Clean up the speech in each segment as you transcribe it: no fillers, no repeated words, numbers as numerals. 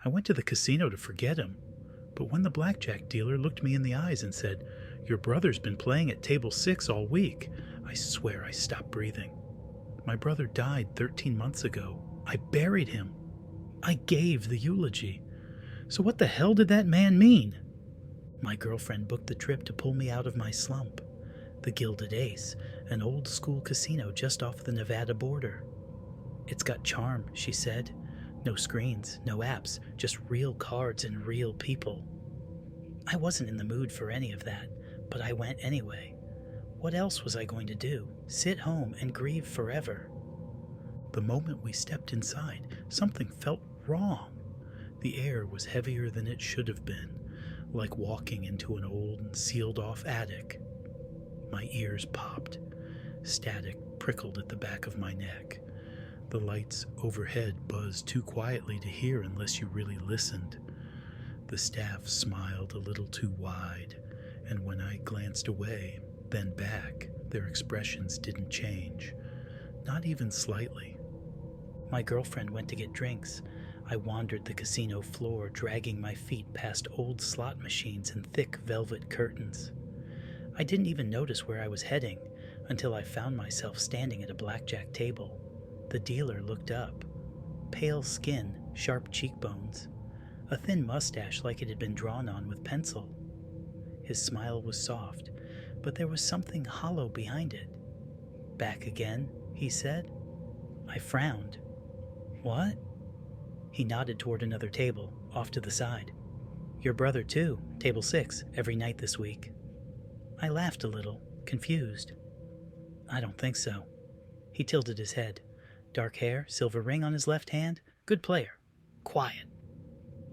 I went to the casino to forget him, but when the blackjack dealer looked me in the eyes and said, "Your brother's been playing at table 6 all week," I swear I stopped breathing. My brother died 13 months ago. I buried him. I gave the eulogy. So what the hell did that man mean? My girlfriend booked the trip to pull me out of my slump. The Gilded Ace, an old-school casino just off the Nevada border. It's got charm, she said. No screens, no apps, just real cards and real people. I wasn't in the mood for any of that, but I went anyway. What else was I going to do? Sit home and grieve forever? The moment we stepped inside, something felt wrong. The air was heavier than it should have been, like walking into an old and sealed-off attic. My ears popped. Static prickled at the back of my neck. The lights overhead buzzed too quietly to hear unless you really listened. The staff smiled a little too wide, and when I glanced away, then back, their expressions didn't change, not even slightly. My girlfriend went to get drinks. I wandered the casino floor, dragging my feet past old slot machines and thick velvet curtains. I didn't even notice where I was heading until I found myself standing at a blackjack table. The dealer looked up. Pale skin, sharp cheekbones, a thin mustache like it had been drawn on with pencil. His smile was soft, but there was something hollow behind it. "Back again?" he said. I frowned. "What?" He nodded toward another table, off to the side. "Your brother, too, table 6, every night this week." I laughed a little, confused. "I don't think so." He tilted his head. Dark hair, silver ring on his left hand, good player. Quiet.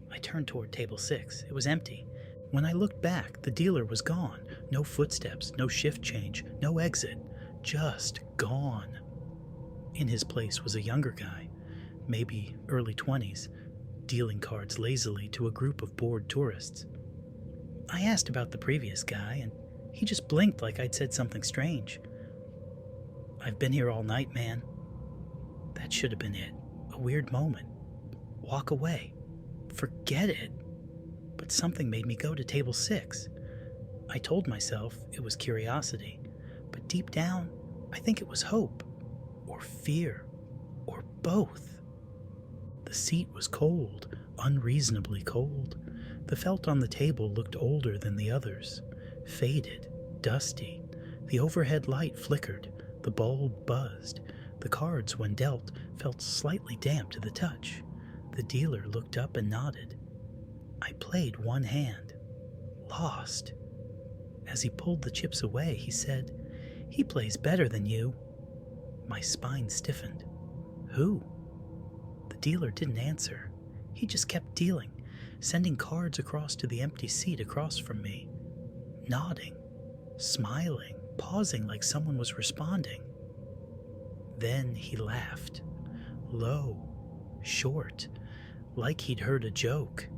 I turned toward table 6. It was empty. When I looked back, the dealer was gone. No footsteps, no shift change, no exit. Just gone. In his place was a younger guy, maybe early 20s, dealing cards lazily to a group of bored tourists. I asked about the previous guy, and he just blinked like I'd said something strange. "I've been here all night, man." That should have been it. A weird moment. Walk away. Forget it. But something made me go to table 6. I told myself it was curiosity, but deep down, I think it was hope, or fear, or both. The seat was cold, unreasonably cold. The felt on the table looked older than the others, faded, dusty. The overhead light flickered, the bulb buzzed. The cards, when dealt, felt slightly damp to the touch. The dealer looked up and nodded. I played one hand. Lost. As he pulled the chips away, he said, "He plays better than you." My spine stiffened. "Who?" The dealer didn't answer. He just kept dealing, sending cards across to the empty seat across from me. Nodding, smiling, pausing like someone was responding. Then he laughed. Low, short, like he'd heard a joke.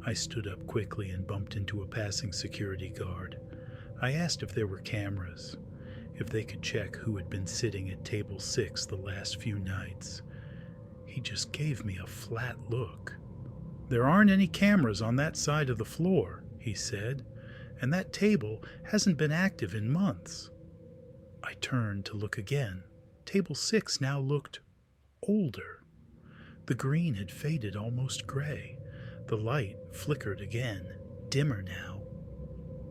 I stood up quickly and bumped into a passing security guard. I asked if there were cameras, if they could check who had been sitting at table 6 the last few nights. He just gave me a flat look. "There aren't any cameras on that side of the floor," he said, "and that table hasn't been active in months." I turned to look again. Table 6 now looked older. The green had faded almost gray. The light flickered again, dimmer now.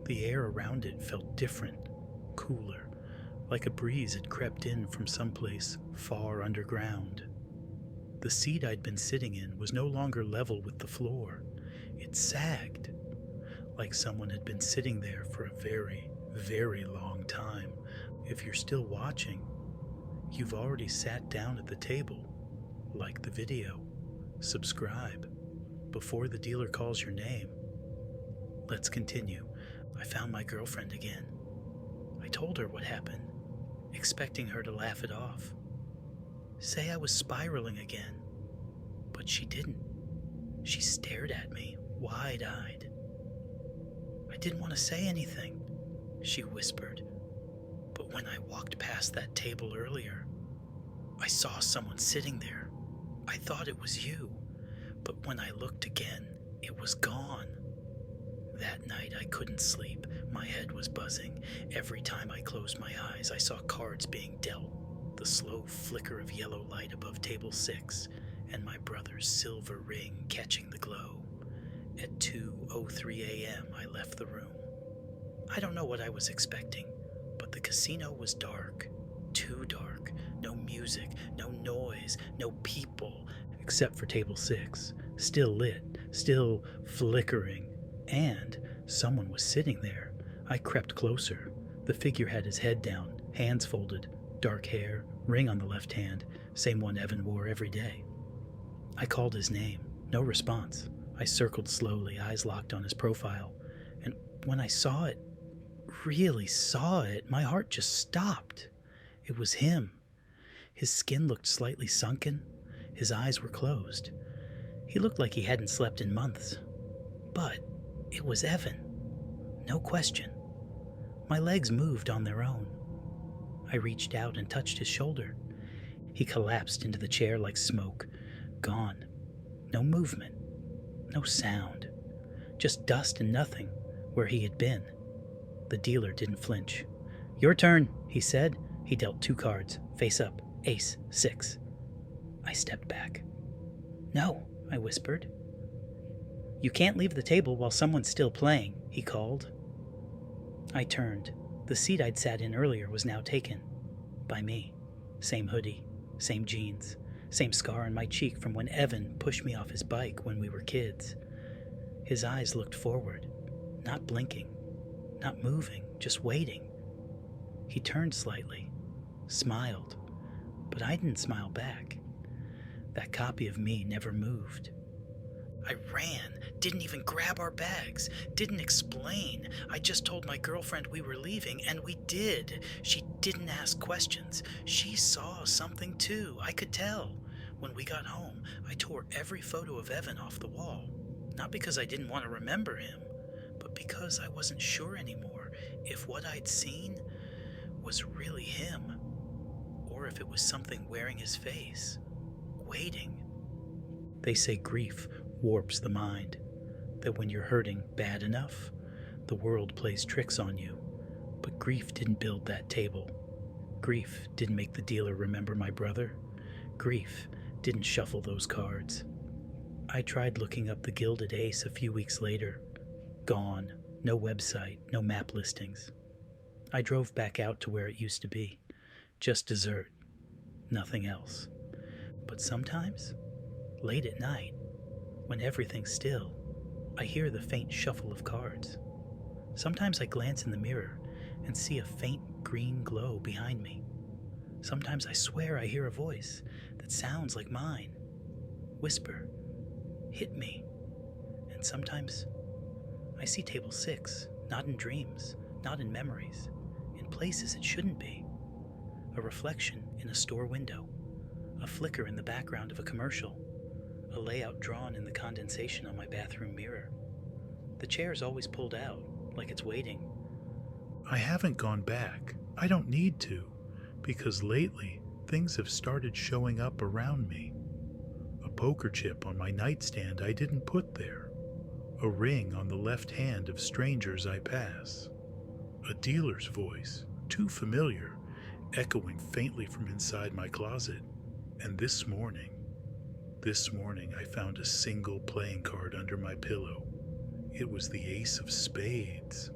The air around it felt different, cooler, like a breeze had crept in from someplace far underground. The seat I'd been sitting in was no longer level with the floor. It sagged, like someone had been sitting there for a very, very long time. If you're still watching, you've already sat down at the table. Like the video. Subscribe before the dealer calls your name. Let's continue. I found my girlfriend again. I told her what happened, expecting her to laugh it off. Say I was spiraling again. But she didn't. She stared at me, wide-eyed. "I didn't want to say anything," she whispered. "But when I walked past that table earlier, I saw someone sitting there. I thought it was you, but when I looked again, it was gone. That night I couldn't sleep. My head was buzzing. Every time I closed my eyes, I saw cards being dealt, the slow flicker of yellow light above table 6, and my brother's silver ring catching the glow. At 2:03 a.m. I left the room. I don't know what I was expecting, but the casino was dark. Too dark. No music, no noise, no people, except for table 6, still lit, still flickering, and someone was sitting there. I crept closer. The figure had his head down, hands folded, dark hair, ring on the left hand, same one Evan wore every day. I called his name. No response. I circled slowly, eyes locked on his profile, and when I saw it, really saw it, my heart just stopped. It was him. His skin looked slightly sunken. His eyes were closed. He looked like he hadn't slept in months. But it was Evan. No question. My legs moved on their own. I reached out and touched his shoulder. He collapsed into the chair like smoke. Gone. No movement. No sound. Just dust and nothing where he had been. The dealer didn't flinch. "Your turn," he said. He dealt 2 cards, face up, ace, 6. I stepped back. "No," I whispered. "You can't leave the table while someone's still playing," he called. I turned. The seat I'd sat in earlier was now taken. By me. Same hoodie, same jeans, same scar on my cheek from when Evan pushed me off his bike when we were kids. His eyes looked forward, not blinking, not moving, just waiting. He turned slightly, smiled, but I didn't smile back. That copy of me never moved. I ran, didn't even grab our bags, didn't explain. I just told my girlfriend we were leaving, and we did. She didn't ask questions. She saw something too, I could tell. When we got home, I tore every photo of Evan off the wall. Not because I didn't want to remember him, but because I wasn't sure anymore if what I'd seen was really him, or if it was something wearing his face, waiting. They say grief warps the mind, that when you're hurting bad enough, the world plays tricks on you. But grief didn't build that table. Grief didn't make the dealer remember my brother. Grief didn't shuffle those cards. I tried looking up the Gilded Ace a few weeks later. Gone. No website, no map listings. I drove back out to where it used to be. Just dessert. Nothing else. But sometimes, late at night, when everything's still, I hear the faint shuffle of cards. Sometimes I glance in the mirror and see a faint green glow behind me. Sometimes I swear I hear a voice that sounds like mine. Whisper, "Hit me." And sometimes I see table 6, not in dreams, not in memories, in places it shouldn't be. A reflection in a store window, a flicker in the background of a commercial, a layout drawn in the condensation on my bathroom mirror. The chair's always pulled out, like it's waiting. I haven't gone back. I don't need to, because lately things have started showing up around me. A poker chip on my nightstand I didn't put there. A ring on the left hand of strangers I pass. A dealer's voice, too familiar, echoing faintly from inside my closet. And this morning I found a single playing card under my pillow. It was the Ace of Spades.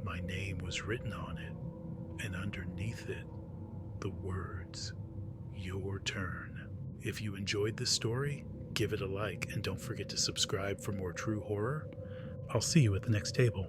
My name was written on it, and underneath it, the words, "Your turn." If you enjoyed this story, give it a like and don't forget to subscribe for more true horror. I'll see you at the next table.